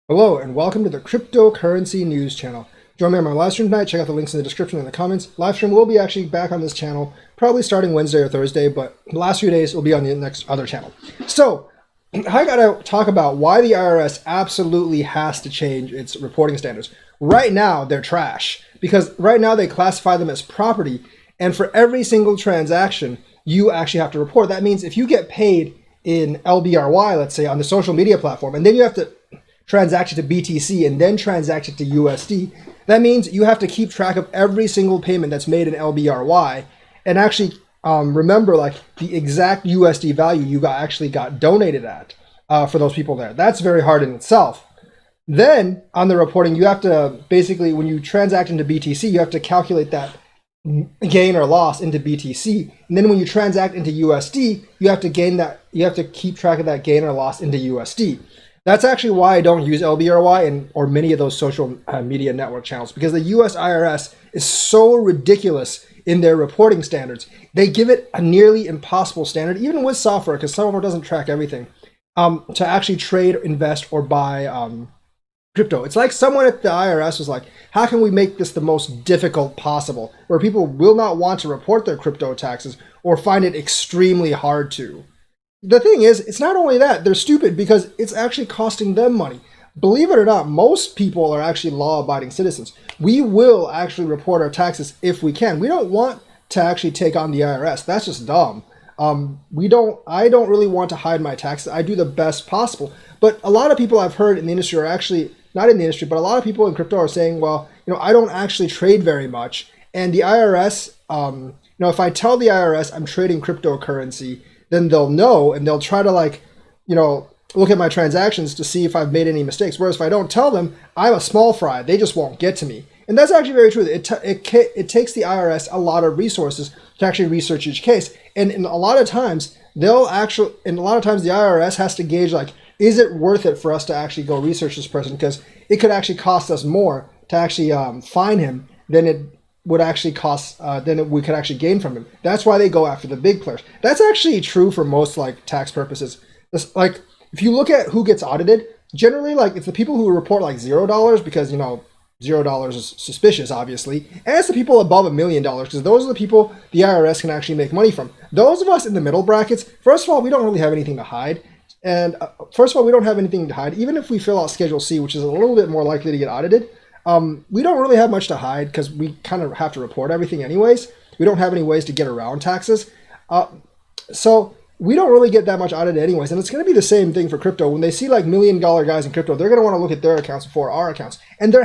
Hello and welcome to the Cryptocurrency News Channel. Join me on my live stream tonight. Check out the links in the description and the comments. Live stream will be actually back on this channel, probably starting Wednesday or Thursday, but the last few days will be on the next other channel. So I gotta talk about why the IRS absolutely has to change its reporting standards. Right now, they're trash because right now they classify them as property, and for every single transaction, you actually have to report. That means if you get paid in LBRY, let's say on the social media platform, and then you have to transact it to BTC and then transact it to USD, that means you have to keep track of every single payment that's made in LBRY and actually remember like the exact USD value you actually got donated at for those people there. That's very hard in itself. Then on the reporting, you have to basically, when you transact into BTC, you have to calculate that gain or loss into BTC. And then when you transact into USD, you have to keep track of that gain or loss into USD. That's actually why I don't use LBRY or many of those social media network channels, because the US IRS is so ridiculous in their reporting standards. They give it a nearly impossible standard, even with software, because software doesn't track everything, to actually trade, invest, or buy crypto. It's like someone at the IRS was like, how can we make this the most difficult possible, where people will not want to report their crypto taxes or find it extremely hard to? The thing is, it's not only that, they're stupid because it's actually costing them money. Believe it or not, most people are actually law-abiding citizens. We will actually report our taxes if we can. We don't want to actually take on the IRS. That's just dumb. I don't really want to hide my taxes. I do the best possible. But a lot of people I've heard in the industry are actually, not in the industry, but a lot of people in crypto are saying, well, I don't actually trade very much. And the IRS, if I tell the IRS I'm trading cryptocurrency, then they'll know and they'll try to look at my transactions to see if I've made any mistakes. Whereas if I don't tell them, I'm a small fry. They just won't get to me. And that's actually very true. It takes the IRS a lot of resources to actually research each case. And a lot of times the IRS has to gauge, like, is it worth it for us to actually go research this person? Because it could actually cost us more to actually fine him than it would actually cost than we could actually gain from him. That's why they go after the big players. That's actually true for most tax purposes. Like if you look at who gets audited, generally it's the people who report $0 because $0 is suspicious, obviously, and it's the people above $1 million because those are the people the IRS can actually make money from. Those of us in the middle brackets, first of all, we don't really have anything to hide. And even if we fill out Schedule C, which is a little bit more likely to get audited, we don't really have much to hide because we kind of have to report everything anyways. We don't have any ways to get around taxes. So we don't really get that much audited anyways. And it's going to be the same thing for crypto. When they see $1 million guys in crypto, they're going to want to look at their accounts before our accounts. And they're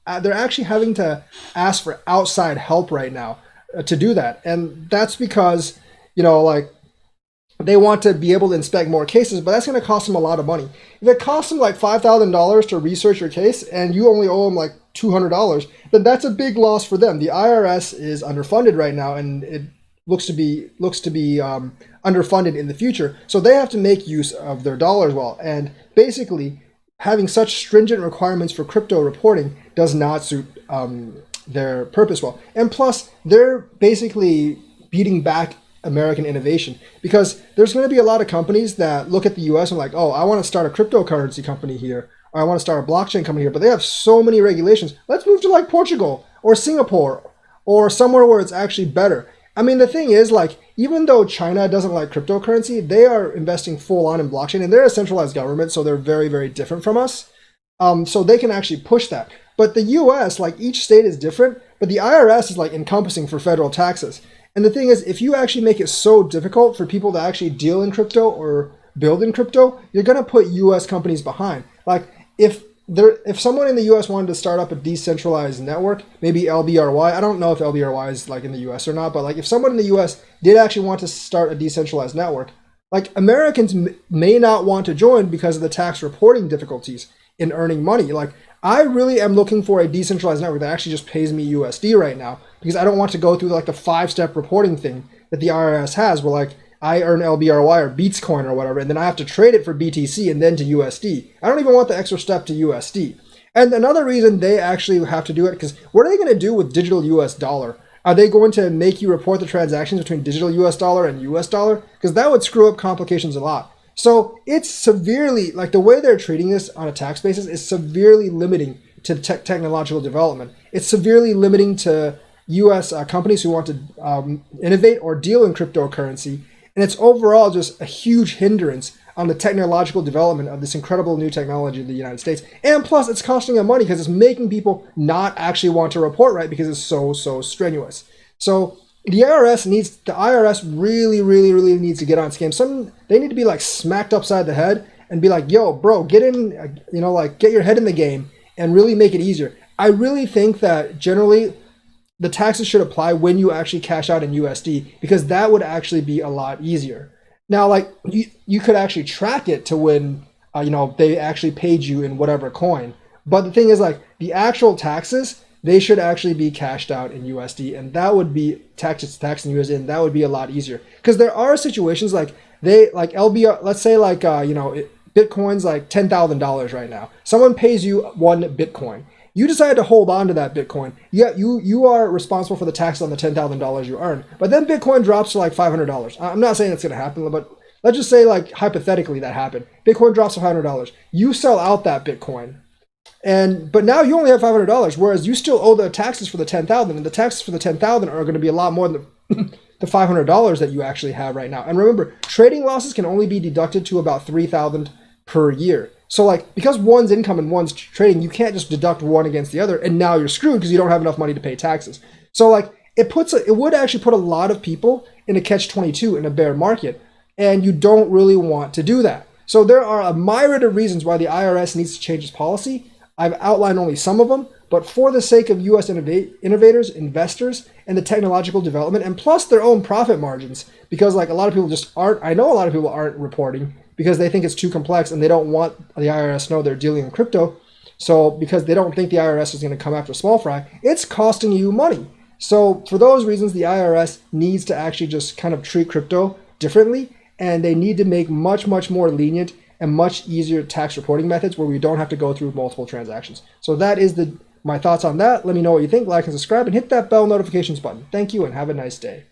actually having to ask for outside help right now to do that. And that's because, they want to be able to inspect more cases, but that's going to cost them a lot of money. If it costs them $5,000 to research your case and you only owe them $200, then that's a big loss for them. The IRS is underfunded right now, and it looks to be underfunded in the future. So they have to make use of their dollars well. And basically, having such stringent requirements for crypto reporting does not suit their purpose well. And plus, they're basically beating back American innovation, because there's going to be a lot of companies that look at the US and oh, I want to start a cryptocurrency company here, or I want to start a blockchain company here, but they have so many regulations. Let's move to Portugal or Singapore or somewhere where it's actually better. I mean, the thing is, even though China doesn't like cryptocurrency, they are investing full on in blockchain, and they're a centralized government, so they're very, very different from us. So they can actually push that. But the US, each state is different, but the IRS is encompassing for federal taxes. And the thing is, if you actually make it so difficult for people to actually deal in crypto or build in crypto, you're going to put US companies behind. If someone in the US wanted to start up a decentralized network, maybe LBRY, I don't know if LBRY is in the US or not, but if someone in the US did actually want to start a decentralized network, Americans may not want to join because of the tax reporting difficulties in earning money. I really am looking for a decentralized network that actually just pays me USD right now, because I don't want to go through the 5-step reporting thing that the IRS has, where I earn LBRY or Beatscoin or whatever, and then I have to trade it for BTC and then to USD. I don't even want the extra step to USD. And another reason they actually have to do it, because what are they going to do with digital US dollar? Are they going to make you report the transactions between digital US dollar and US dollar? Because that would screw up complications a lot. So it's severely, like the way they're treating this on a tax basis is severely limiting to technological development. It's severely limiting to U.S. Companies who want to innovate or deal in cryptocurrency. And it's overall just a huge hindrance on the technological development of this incredible new technology in the United States. And plus, it's costing them money because it's making people not actually want to report right because it's so strenuous. So the IRS really needs to get on scam. They need to be like smacked upside the head and be like, yo, bro, get in, like get your head in the game and really make it easier. I really think that generally the taxes should apply when you actually cash out in USD because that would actually be a lot easier. Now, like you could actually track it to when, they actually paid you in whatever coin. But the thing is like the actual taxes, they should actually be cashed out in USD, and that would be taxed in USD, and that would be a lot easier. Because there are situations like LBR, let's say Bitcoin's like $10,000 right now. Someone pays you one Bitcoin. You decide to hold on to that Bitcoin. Yeah, you are responsible for the tax on the $10,000 you earn. But then Bitcoin drops to like $500. I'm not saying it's going to happen, but let's just say like hypothetically that happened. Bitcoin drops to $500. You sell out that Bitcoin. But now you only have $500, whereas you still owe the taxes for the $10,000, and the taxes for the $10,000 are going to be a lot more than the $500 that you actually have right now. And remember, trading losses can only be deducted to about $3,000 per year. So like because one's income and one's trading, you can't just deduct one against the other, and now you're screwed because you don't have enough money to pay taxes. So like it would actually put a lot of people in a catch-22 in a bear market, and you don't really want to do that. So there are a myriad of reasons why the IRS needs to change its policy. I've outlined only some of them, but for the sake of U.S. innovators, investors, and the technological development, and plus their own profit margins, because like a lot of people I know a lot of people aren't reporting because they think it's too complex and they don't want the IRS to know they're dealing in crypto. So because they don't think the IRS is going to come after small fry, it's costing you money. So for those reasons, the IRS needs to actually just kind of treat crypto differently, and they need to make much more lenient and much easier tax reporting methods where we don't have to go through multiple transactions. So that is my thoughts on that. Let me know what you think, like and subscribe, and hit that bell notifications button. Thank you and have a nice day.